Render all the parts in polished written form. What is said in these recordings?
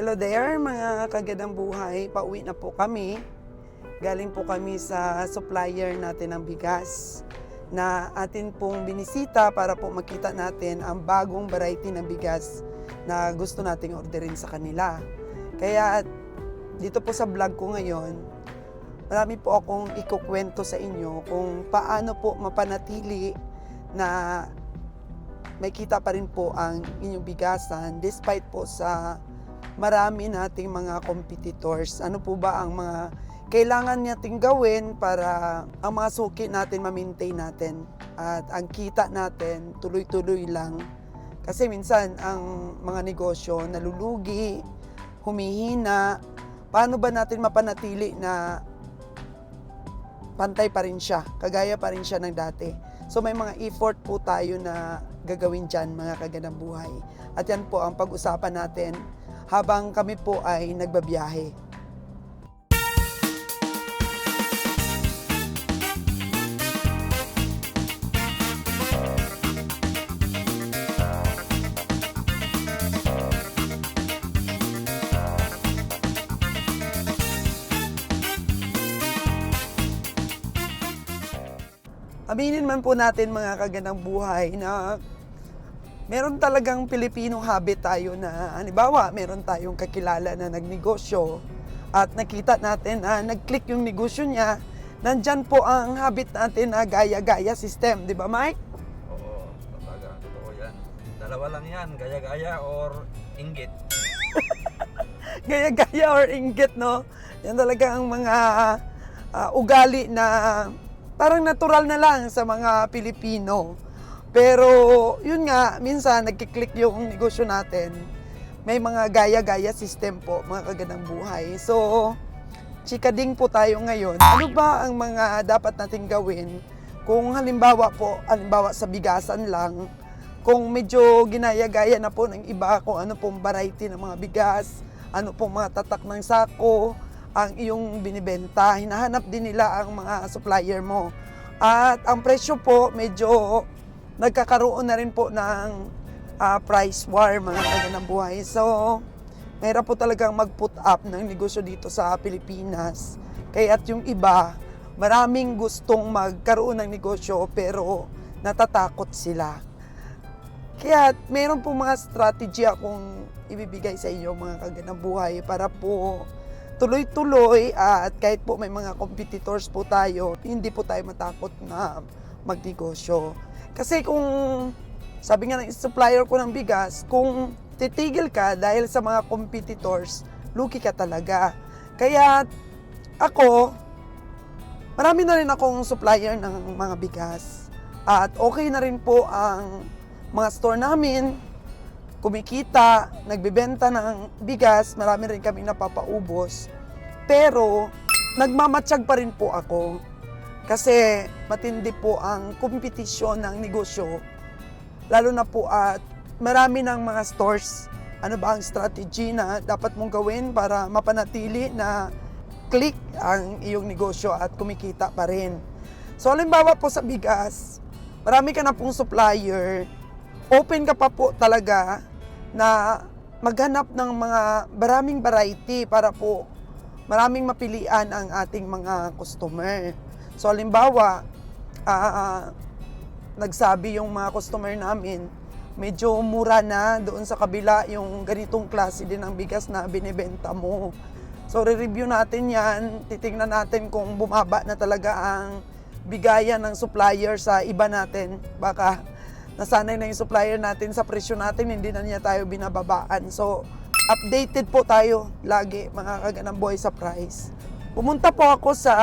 Hello there mga kagandang buhay, pauwi na po kami. Galing po kami sa supplier natin ng bigas na atin pong binisita para po makita natin ang bagong variety ng bigas na gusto nating orderin sa kanila. Kaya dito po sa vlog ko ngayon, marami po akong ikukwento sa inyo kung paano po mapanatili na may kita pa rin po ang inyong bigasan despite po sa marami nating mga competitors. Ano po ba ang mga kailangan nating gawin para ang mga suki natin ma-maintain natin at ang kita natin tuloy-tuloy lang. Kasi minsan ang mga negosyo nalulugi, humihina. Paano ba natin mapanatili na pantay pa rin siya, kagaya pa rin siya ng dati? So may mga effort po tayo na gagawin dyan mga kagandang buhay. At yan po ang pag-usapan natin habang kami po ay nagbabiyahe. Aminin man po natin mga kagandang buhay na meron talagang Pilipino habit tayo na halimbawa meron tayong kakilala na nagnegosyo at nakita natin na nag-click yung negosyo niya, nandyan po ang habit natin na gaya-gaya system, di ba Mike? Oo, talaga, totoo yan. Dalawa lang yan, gaya-gaya or inggit. Gaya-gaya or inggit, no? Yan talaga ang mga ugali na parang natural na lang sa mga Pilipino. Pero yun nga, minsan nagkiklik yung negosyo natin. May mga gaya-gaya system po, mga kagandang buhay. So, chikading po tayo ngayon. Ano ba ang mga dapat nating gawin kung halimbawa sa bigasan lang, kung medyo ginaya-gaya na po ng iba kung ano pong variety ng mga bigas, ano pong mga tatak ng sako, ang iyong binibenta, hinahanap din nila ang mga supplier mo. At ang presyo po, medyo nagkakaroon na rin po ng price war, mga kagandang buhay. So, mahirap po talagang mag-put up ng negosyo dito sa Pilipinas. Kaya't yung iba, maraming gustong magkaroon ng negosyo pero natatakot sila. Kaya meron po mga strategy akong ibibigay sa inyo, mga kagandang buhay, para po tuloy-tuloy at kahit po may mga competitors po tayo, hindi po tayo matakot na magnegosyo. Kasi kung, sabi nga ng supplier ko ng bigas, kung titigil ka dahil sa mga competitors, lugi ka talaga. Kaya ako, marami na rin akong supplier ng mga bigas. At okay na rin po ang mga store namin, kumikita, nagbebenta ng bigas, marami rin kami napapaubos. Pero, nagmamatsyag pa rin po ako. Kasi matindi po ang kompetisyon ng negosyo. Lalo na po at marami ng mga stores. Ano ba ang strategy na dapat mong gawin para mapanatili na click ang iyong negosyo at kumikita pa rin. So, halimbawa po sa bigas, marami ka na pong supplier, open ka pa po talaga na maghanap ng mga maraming variety para po maraming mapilian ang ating mga customer. So halimbawa, nagsabi yung mga customer namin, medyo mura na doon sa kabila yung ganitong klase din ng bigas na binibenta mo. So re-review natin yan, titingnan natin kung bumaba na talaga ang bigayan ng supplier sa iba natin. Baka nasanay na yung supplier natin sa presyo natin, hindi na niya tayo binababaan. So, updated po tayo lagi, mga kagandang buhay, sa price. Pumunta po ako sa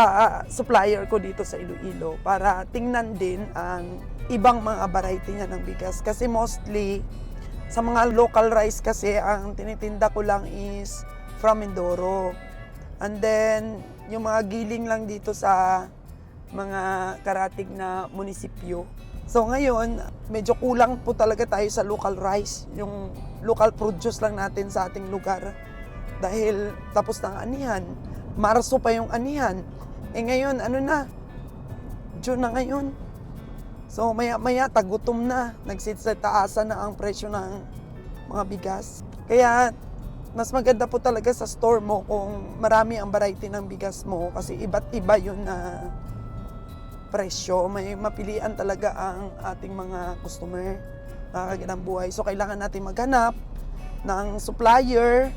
supplier ko dito sa Iloilo para tingnan din ang ibang mga variety niya ng bigas. Kasi mostly, sa mga local rice kasi, ang tinitinda ko lang is from Mindoro. And then, yung mga giling lang dito sa mga karatig na munisipyo. So ngayon, medyo kulang po talaga tayo sa local rice, yung local produce lang natin sa ating lugar. Dahil tapos na ang anihan, Marso pa yung anihan. Ngayon, ano na? June na ngayon. So maya-maya, tagutom na. Nagsitaasan na ang presyo ng mga bigas. Kaya mas maganda po talaga sa store mo kung marami ang variety ng bigas mo kasi iba't iba yun na presyo. May mapilian talaga ang ating mga customer, mga kaganang buhay. So, kailangan natin maghanap ng supplier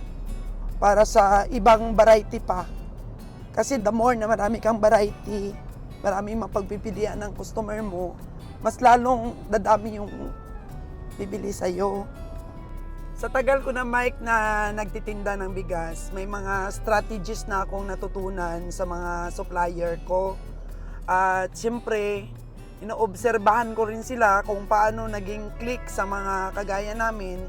para sa ibang variety pa. Kasi the more na marami kang variety, marami mapagpipilian ng customer mo, mas lalong dadami yung bibili sa'yo. Sa tagal ko na, Mike, na nagtitinda ng bigas, may mga strategies na akong natutunan sa mga supplier ko. At siyempre, inoobserbahan ko rin sila kung paano naging click sa mga kagaya namin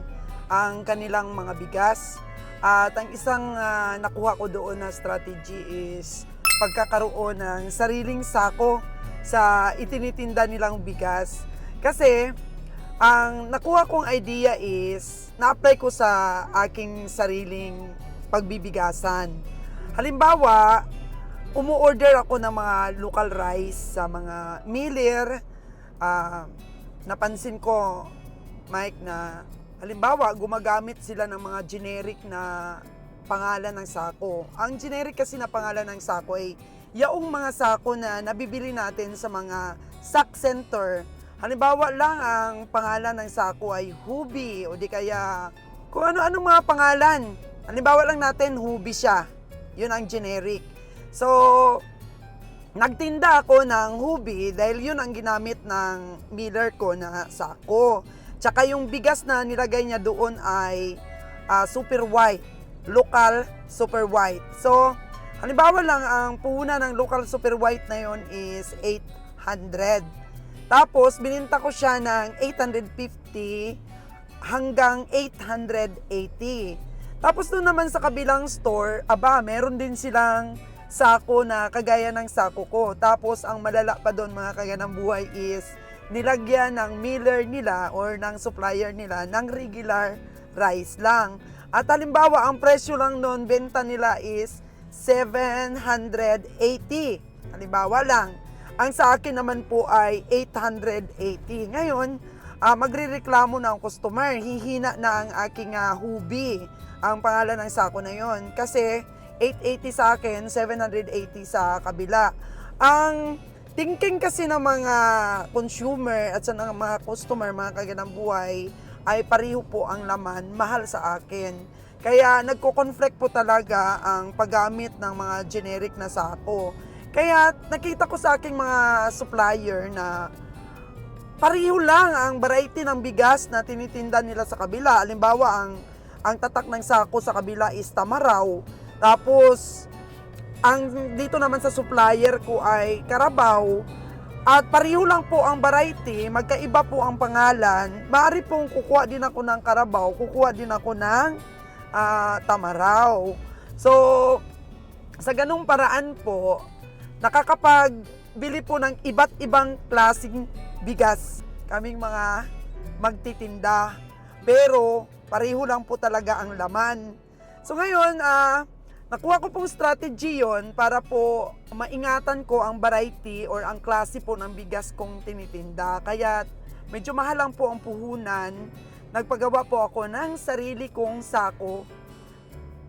ang kanilang mga bigas. At ang isang nakuha ko doon na strategy is pagkakaroon ng sariling sako sa itinitinda nilang bigas. Kasi ang nakuha kong idea is na-apply ko sa aking sariling pagbibigasan. Halimbawa, umu-order ako ng mga local rice sa mga miller. Napansin ko, Mike, na halimbawa, gumagamit sila ng mga generic na pangalan ng sako. Ang generic kasi na pangalan ng sako ay yaong mga sako na nabibili natin sa mga sack center. Halimbawa lang, ang pangalan ng sako ay Hubi o di kaya kung ano-anong mga pangalan. Halimbawa lang natin, Hubi siya. Yun ang generic. So, nagtinda ako ng Hubi dahil yun ang ginamit ng miller ko na sako. Tsaka yung bigas na nilagay niya doon ay super white, local super white. So, halimbawa lang, ang puhunan ng local super white na yun is 800. Tapos, bininta ko siya ng 850 hanggang 880. Tapos doon naman sa kabilang store, meron din silang sako na kagaya ng sako ko. Tapos, ang malala pa doon, mga kaganang buhay, is nilagyan ng miller nila or ng supplier nila ng regular rice lang. At halimbawa, ang presyo lang noon, benta nila is 780. Halimbawa lang. Ang sa akin naman po ay 880. Ngayon, magrereklamo na ang customer. Hihina na ang aking Hubi, ang pangalan ng sako na yon. Kasi 880 sa akin, 780 sa kabila. Ang thinking kasi ng mga consumer at sa mga customer, mga kaganang buhay, ay pariho po ang laman, mahal sa akin. Kaya nagko-conflict po talaga ang paggamit ng mga generic na sako. Kaya nakita ko sa aking mga supplier na pariho lang ang variety ng bigas na tinitinda nila sa kabila. Halimbawa, ang tatak ng sako sa kabila is Tamaraw. Tapos, ang dito naman sa supplier ko ay Carabao. At pariho lang po ang variety, magkaiba po ang pangalan. Maaari pong kukuha din ako ng Carabao, kukuha din ako ng Tamaraw. So, sa ganung paraan po, nakakapagbili po ng iba't ibang klaseng bigas kaming mga magtitinda. Pero pareho lang po talaga ang laman. So ngayon, nakuha ko pong strategy yon para po maingatan ko ang variety or ang klase po ng bigas kong tinitinda. Kaya medyo mahal lang po ang puhunan. Nagpagawa po ako ng sarili kong sako.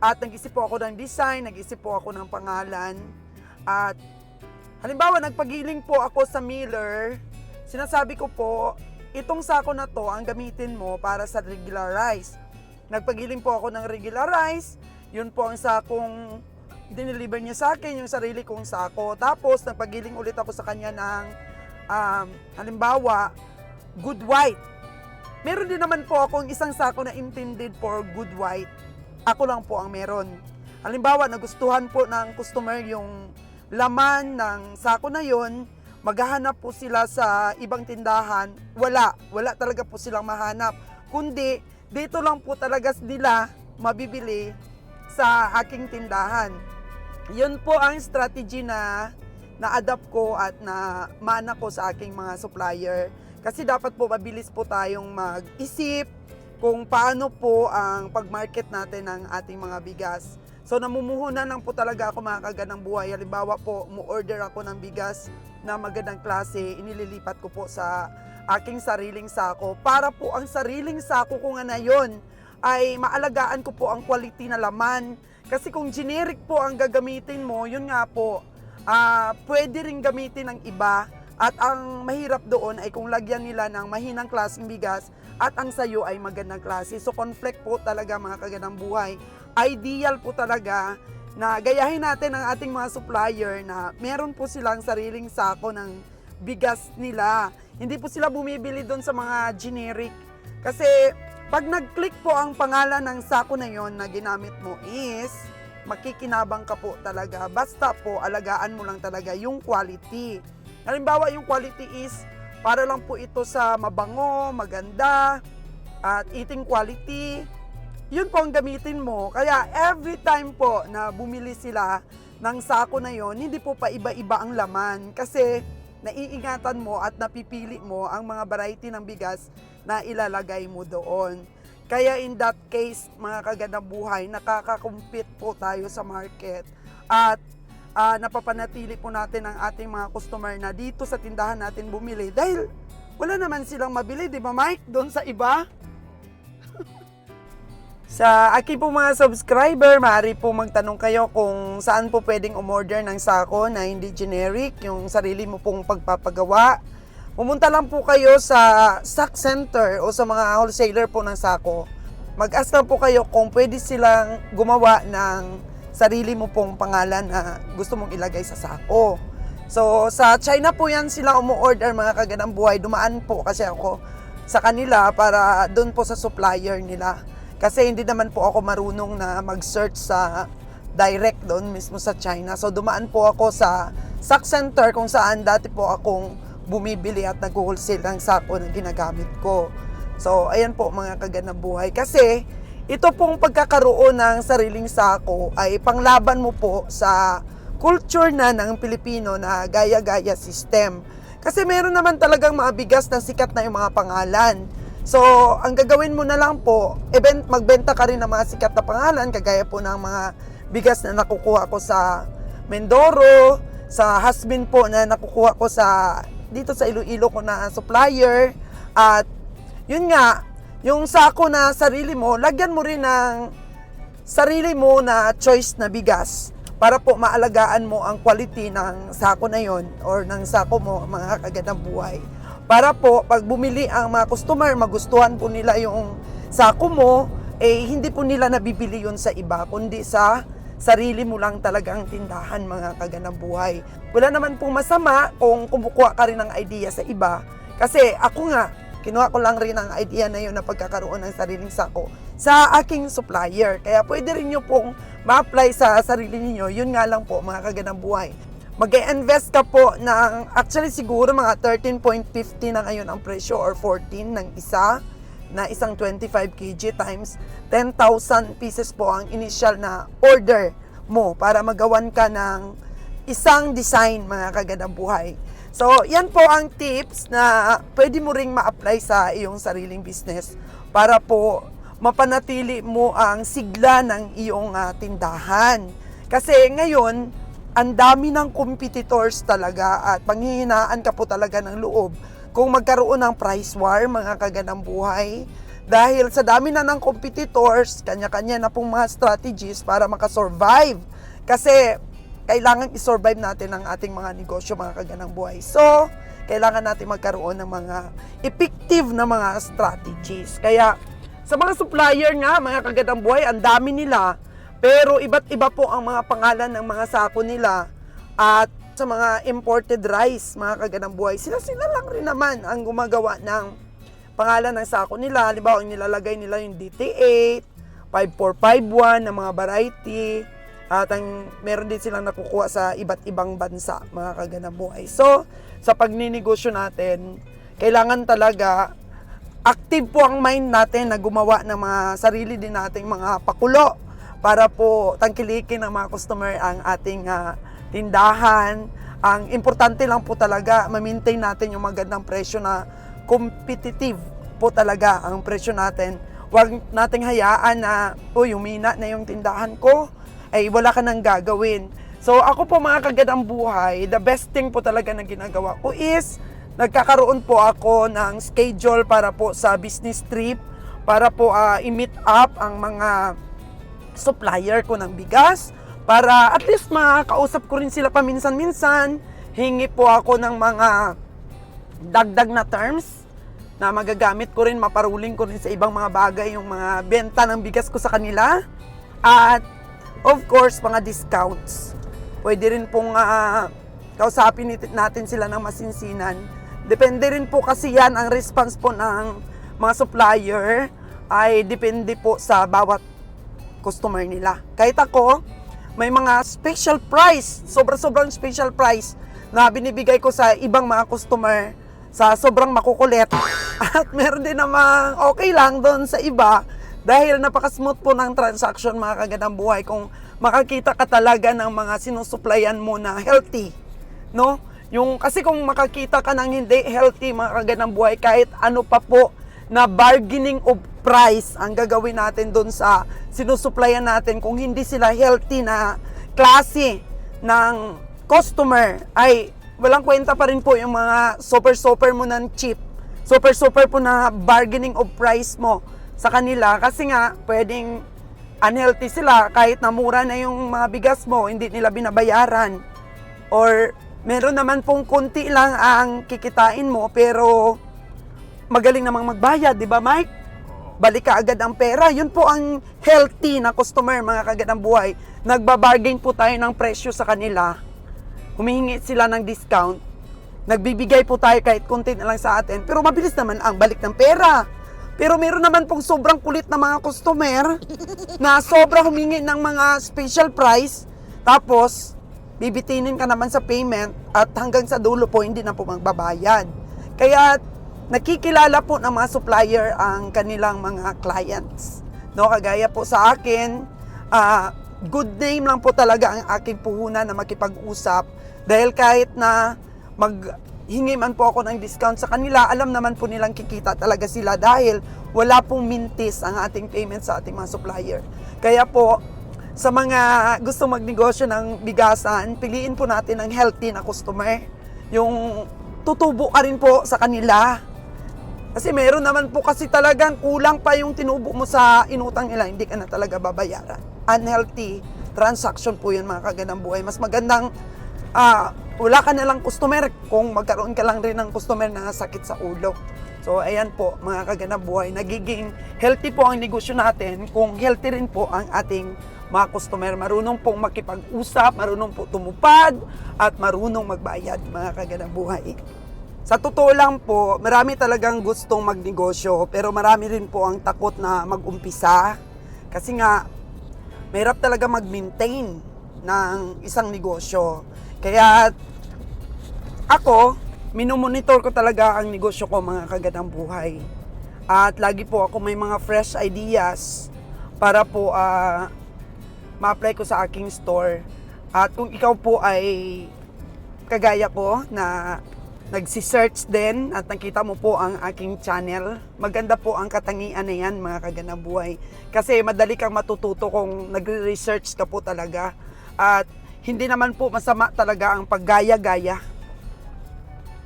At nag-isip po ako ng design, nag-isip po ako ng pangalan. At halimbawa, nagpagiling po ako sa miller, sinasabi ko po, itong sako na to ang gamitin mo para sa regular rice. Nagpagiling po ako ng regular rice, yun po ang sakong dineliver niya sa akin, yung sarili kong sako. Tapos, nagpagiling ulit ako sa kanya ng, halimbawa, good white. Meron din naman po akong isang sako na intended for good white. Ako lang po ang meron. Halimbawa, nagustuhan po ng customer yung laman ng sako na yon, maghahanap po sila sa ibang tindahan. Wala talaga po silang mahanap. Kundi, dito lang po talaga nila mabibili sa aking tindahan. Yun po ang strategy na na-adapt ko at na mana ko sa aking mga supplier. Kasi dapat po mabilis po tayong mag-isip kung paano po ang pag-market natin ng ating mga bigas. So namumuhunan lang po talaga ako, mga kaganang buhay. Halimbawa po, mu-order ako ng bigas na magandang klase, inililipat ko po sa aking sariling sako para po ang sariling sako ko nga na yun ay maalagaan ko po ang quality na laman. Kasi kung generic po ang gagamitin mo, yun nga po, pwede rin gamitin ng iba. At ang mahirap doon ay kung lagyan nila ng mahinang klaseng bigas at ang sayo ay magandang klase. So conflict po talaga mga kagandang buhay. Ideal po talaga na gayahin natin ang ating mga supplier na meron po silang sariling sako ng bigas nila. Hindi po sila bumibili doon sa mga generic. Kasi pag nag-click po ang pangalan ng sako na yon na ginamit mo is makikinabang ka po talaga. Basta po alagaan mo lang talaga yung quality. Halimbawa, yung quality is para lang po ito sa mabango, maganda, at eating quality. Yun po ang gamitin mo. Kaya every time po na bumili sila ng sako na yon, hindi po pa iba-iba ang laman. Kasi naiingatan mo at napipili mo ang mga variety ng bigas na ilalagay mo doon. Kaya in that case, mga kagandang buhay, nakaka-compete po tayo sa market. At napapanatili po natin ang ating mga customer na dito sa tindahan natin bumili dahil wala naman silang mabili, di ba Mike? Doon sa iba. Sa aking po mga subscriber, maaari po magtanong kayo kung saan po pwedeng umorder ng sako na hindi generic, yung sarili mo pong pagpapagawa. Pumunta lang po kayo sa stock center o sa mga wholesaler po ng sako. Mag-ask lang po kayo kung pwede silang gumawa ng sarili mo pong pangalan na gusto mong ilagay sa sako. So, sa China po yan sila umu-order mga kagandang buhay. Dumaan po kasi ako sa kanila para doon po sa supplier nila. Kasi hindi naman po ako marunong na mag-search sa direct doon mismo sa China. So, dumaan po ako sa stock center kung saan dati po akong bumibili at nag-wholesale ng sako na ginagamit ko. So, ayan po mga kagandang buhay. Kasi, ito pong pagkakaroon ng sariling sako ay panglaban mo po sa culture na ng Pilipino na gaya-gaya system. Kasi meron naman talagang mga bigas na sikat na yung mga pangalan. So, ang gagawin mo na lang po, magbenta ka rin ng mga sikat na pangalan, kagaya po ng mga bigas na nakukuha ko sa Mindoro, sa Hasbin po na nakukuha ko dito sa Iloilo ko na supplier. At yun nga, yung sako na sarili mo, lagyan mo rin ng sarili mo na choice na bigas para po maalagaan mo ang quality ng sako na yon or ng sako mo, mga kagandang buhay. Para po, pag bumili ang mga customer, magustuhan po nila yung sako mo, hindi po nila nabibili yun sa iba, kundi sa sarili mo lang talagang tindahan, mga kagandang buhay. Wala naman pong masama kung kumukuha ka rin ng idea sa iba. Kasi ako nga, kinuha ko lang rin ang idea na yun na pagkakaroon ng sariling sako sa aking supplier. Kaya pwede rin nyo pong ma-apply sa sarili niyo. Yun nga lang po, mga kagandang buhay. Mag-invest ka po ng, actually siguro mga 13.50 na ngayon ang presyo or 14 ng isang 25 kg times 10,000 pieces po ang initial na order mo para magawan ka ng isang design, mga kagandang buhay. So, yan po ang tips na pwede mo ring ma-apply sa iyong sariling business para po mapanatili mo ang sigla ng iyong tindahan. Kasi ngayon, ang dami ng competitors talaga at panghihinaan ka po talaga ng loob kung magkaroon ng price war, mga kagandang buhay. Dahil sa dami na ng competitors, kanya-kanya na pong mga strategies para makasurvive. Kasi kailangan i-survive natin ang ating mga negosyo, mga kagandang buhay. So, kailangan natin magkaroon ng mga effective na mga strategies. Kaya, sa mga supplier nga, mga kagandang buhay, ang dami nila. Pero iba't iba po ang mga pangalan ng mga sako nila. At sa mga imported rice, mga kagandang buhay, sila lang rin naman ang gumagawa ng pangalan ng sako nila. Halimbawa, ang nilalagay nila yung DT8, 5451 ng mga variety. At meron din silang nakukuha sa iba't ibang bansa, mga kagandang buhay. So, sa pagninegosyo natin, kailangan talaga active po ang mind natin na gumawa ng mga sarili din nating mga pakulo para po tangkilikin ng mga customer ang ating tindahan. Ang importante lang po talaga, ma-maintain natin yung magandang presyo na competitive po talaga ang presyo natin. Huwag nating hayaan na, humina na yung tindahan ko, ay wala ka nang gagawin. So ako po, mga kagandang buhay, the best thing po talaga na ginagawa ko is nagkakaroon po ako ng schedule para po sa business trip para po i-meet up ang mga supplier ko ng bigas para at least makakausap ko rin sila paminsan-minsan. Hingi po ako ng mga dagdag na terms na magagamit ko rin, maparuling ko rin sa ibang mga bagay yung mga benta ng bigas ko sa kanila. At of course, mga discounts. Pwede rin pong kausapin natin sila ng masinsinan. Depende rin po kasi yan, ang response po ng mga supplier ay depende po sa bawat customer nila. Kahit ako, may mga special price, sobrang special price na binibigay ko sa ibang mga customer sa sobrang makukulit. At meron din namang okay lang doon sa iba dahil napaka-smooth po ng transaction, mga kagandang buhay, kung makakita ka talaga ng mga sinusuplayan mo na healthy, no? Yung kasi kung makakita ka ng hindi healthy, mga kagandang buhay, kahit ano pa po na bargaining of price ang gagawin natin doon sa sinusuplayan natin, kung hindi sila healthy na klase ng customer, ay walang kwenta pa rin po yung mga super mo ng cheap, super po na bargaining of price mo sa kanila, kasi nga pwedeng unhealthy sila kahit na mura na yung mga bigas mo, hindi nila binabayaran, or meron naman pong konti lang ang kikitain mo pero magaling namang magbayad, di ba Mike? Balik ka agad ang pera. Yun po ang healthy na customer, mga kagandang buhay. Nagbabargain po tayo ng presyo sa kanila, humihingi sila ng discount, nagbibigay po tayo kahit konti na lang sa atin, pero mabilis naman ang balik ng pera. Pero meron naman pong sobrang kulit na mga customer na sobra humingi ng mga special price, tapos bibitinin ka naman sa payment at hanggang sa dulo po hindi na po magbabayad. Kaya nakikilala po ng mga supplier ang kanilang mga clients. No, kagaya po sa akin, good name lang po talaga ang aking puhunan na makipag-usap, dahil kahit na maghingi man po ako ng discount sa kanila, alam naman po nilang kikita talaga sila dahil wala pong mintis ang ating payment sa ating mga supplier. Kaya po, sa mga gusto magnegosyo ng bigasan, piliin po natin ang healthy na customer. Yung tutubo ka rin po sa kanila. Kasi meron naman po kasi talagang kulang pa yung tinubo mo sa inutang nila, hindi ka na talaga babayaran. Unhealthy transaction po yun, mga kagandang buhay. Mas magandang wala ka na lang customer kung magkaroon ka lang rin ng customer na sakit sa ulo. So ayan po, mga kagandang buhay, nagiging healthy po ang negosyo natin kung healthy rin po ang ating mga customer. Marunong pong makipag-usap, marunong po tumupad, at marunong magbayad, mga kagandang buhay. Sa totoo lang po, marami talagang gustong magnegosyo, pero marami rin po ang takot na mag-umpisa. Kasi nga, mahirap talaga mag-maintain ng isang negosyo. Kaya ako, minumonitor ko talaga ang negosyo ko, mga kagandang buhay. At lagi po ako may mga fresh ideas para po ma-apply ko sa aking store. At kung ikaw po ay kagaya ko na nagsi-search din at nakita mo po ang aking channel, maganda po ang katangian na yan, mga kagandang buhay. Kasi madali kang matututo kung nagre-research ka po talaga. At hindi naman po masama talaga ang paggaya-gaya.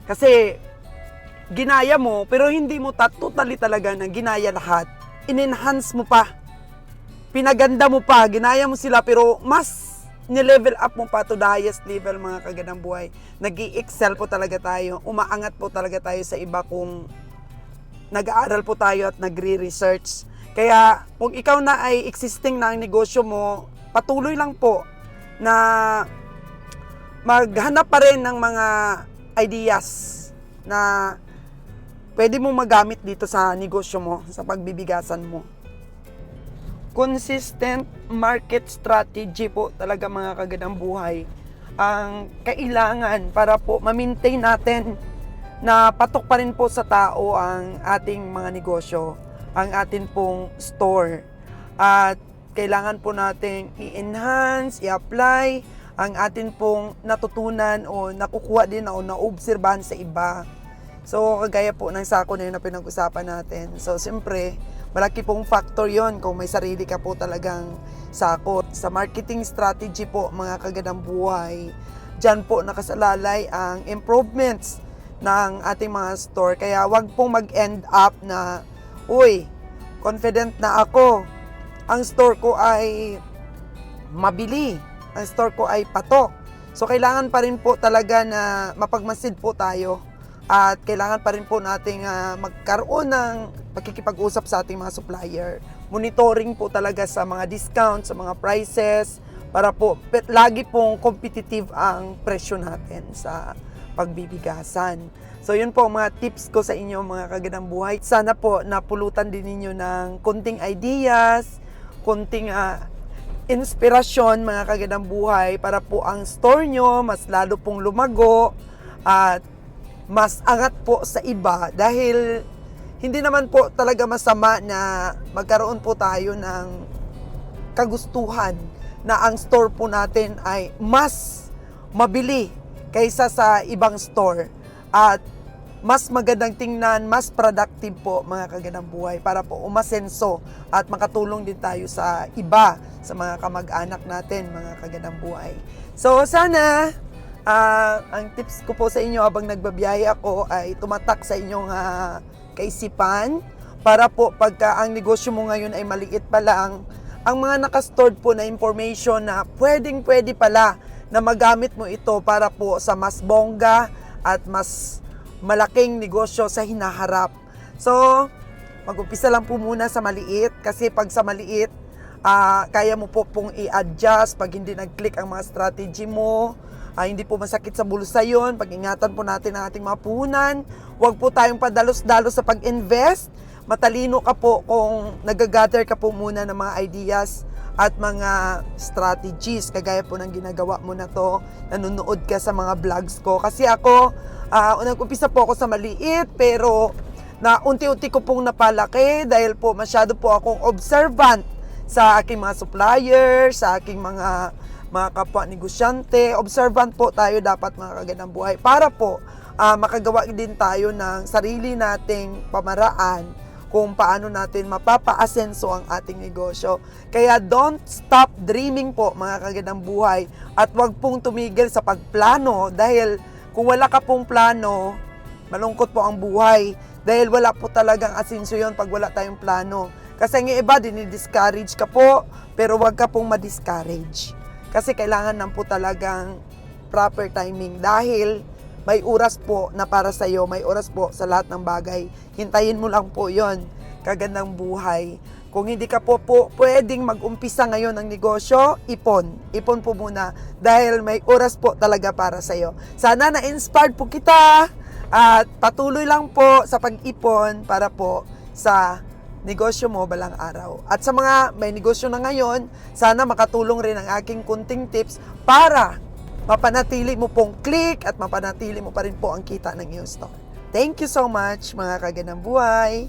Kasi ginaya mo, pero hindi mo totally talaga na ginaya lahat. In-enhance mo pa. Pinaganda mo pa. Ginaya mo sila, pero mas ni-level up mo pa to the highest level, mga kagandang buhay. Nag-i-excel po talaga tayo. Umaangat po talaga tayo sa iba kung nag-aaral po tayo at nagre-research. Kaya kung ikaw na ay existing na ang negosyo mo, patuloy lang po na maghanap pa rin ng mga ideas na pwede mo magamit dito sa negosyo mo, sa pagbibigasan mo. Consistent market strategy po talaga, mga kagandang buhay, ang kailangan para po ma-maintain natin na patok pa rin po sa tao ang ating mga negosyo, ang atin pong store. At kailangan po natin i-enhance, i-apply ang atin pong natutunan o nakukuha din o naobserbahan sa iba. So, kagaya po ng sako na yun na pinag-usapan natin. So, siyempre, malaki pong factor yon kung may sarili ka po talagang sako. Sa marketing strategy po, mga kagandang buhay, dyan po nakasalalay ang improvements ng ating mga store. Kaya wag pong mag-end up na, uy, confident na ako. Ang store ko ay mabili. Ang store ko ay patok. So, kailangan pa rin po talaga na mapagmasid po tayo. At kailangan pa rin po nating magkaroon ng pagkikipag-usap sa ating mga supplier. Monitoring po talaga sa mga discounts, sa mga prices, para po lagi pong competitive ang presyo natin sa pagbibigasan. So, yun po ang mga tips ko sa inyo mga kagandang buhay. Sana po napulutan din ninyo ng konting ideas, konting inspirasyon mga kagandang buhay para po ang store nyo mas lalo pong lumago at mas angat po sa iba dahil hindi naman po talaga masama na magkaroon po tayo ng kagustuhan na ang store po natin ay mas mabili kaysa sa ibang store at mas magandang tingnan, mas productive po mga kagandang buhay para po umasenso at makatulong din tayo sa iba, sa mga kamag-anak natin mga kagandang buhay. So sana ang tips ko po sa inyo habang nagbabiyahe ako ay tumatak sa inyong kaisipan para po pagka ang negosyo mo ngayon ay maliit pa lang, ang mga nakastored po na information na pwede pala na magamit mo ito para po sa mas bongga at mas malaking negosyo sa hinaharap. So, mag-umpisa lang po muna sa maliit kasi pag sa maliit, kaya mo po pong i-adjust pag hindi nag-click ang mga strategy mo. Hindi po masakit sa bulsa yun. Pag-ingatan po natin ang ating mga puhunan. Huwag po tayong padalos-dalos sa pag-invest. Matalino ka po kung nag-gather ka po muna ng mga ideas at mga strategies. Kagaya po ng ginagawa mo na to. Nanonood ka sa mga vlogs ko. Kasi ako, nag-umpisa po ako sa maliit pero na unti-unti ko pong napalaki dahil po masyado po akong observant sa aking mga suppliers, sa aking mga kapwa negosyante. Observant po tayo dapat mga kagandang buhay para po makagawa din tayo ng sarili nating pamaraan kung paano natin mapapaasenso ang ating negosyo. Kaya don't stop dreaming po mga kagandang buhay at wag pong tumigil sa pagplano dahil kung wala ka pong plano, malungkot po ang buhay dahil wala po talagang asenso yon pag wala tayong plano. Kasi ng iba, dinidiscourage ka po, pero wag ka pong ma-discourage. Kasi kailangan lang po talagang proper timing dahil may oras po na para sa iyo, may oras po sa lahat ng bagay. Hintayin mo lang po yon, kagandang buhay. Kung hindi ka po pwedeng mag-umpisa ngayon ng negosyo, ipon po muna dahil may oras po talaga para sa iyo. Sana na-inspired po kita at patuloy lang po sa pag-ipon para po sa negosyo mo balang araw. At sa mga may negosyo na ngayon, sana makatulong rin ang aking kunting tips para mapanatili mo pong click at mapanatili mo pa rin po ang kita ng iyong store. Thank you so much mga kagandang buhay!